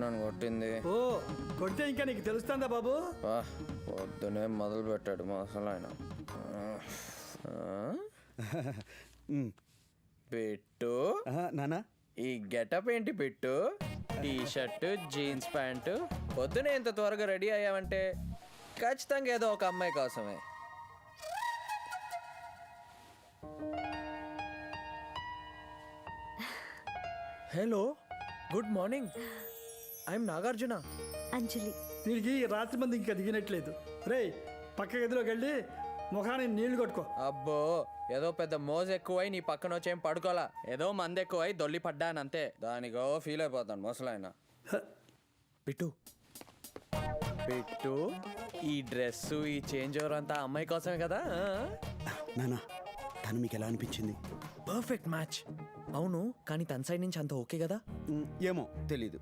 నన్ను కొట్టింది. ఓ కొడితే ఇంకా నీకు తెలుస్తుందా బాబు? పొద్దునే మొదలు పెట్టాడు మా అసలు ఆయన. పెట్టు నానా ఈ గెటప్ ఏంటి పెట్టు? T shirt jeans pant. పొద్దునే ఇంత త్వరగా రెడీ అయ్యావంటే ఖచ్చితంగా ఏదో ఒక అమ్మాయి కోసమే. Hello, good morning. I'm Nagarjuna. Anjali. దీనికి రాత్రి మంది ఇంకా దిగినట్లేదు. రేయ్ పక్క గదిలోకి వెళ్ళి ముఖానికి నీళ్లు కొట్టుకో. అబ్బో, ఏదో పెద్ద మోజు ఎక్కువై నీ పక్కన వచ్చేం పడుకోలా. ఏదో మంది ఎక్కువై దొల్లి పడ్డానంతే. దానికో ఫీల్ అయిపోతాను ముసలాయన. పిట్టు పిట్టు, ఈ డ్రెస్సు ఈ చేంజ్ ఓవర్ అంతా అమ్మాయి కోసమే కదా? నానా తను మీకు ఎలా అనిపించింది? Perfect match. అవును, కానీ తన సైడ్ నుంచి అంత ఓకే కదా? ఏమో తెలీదు.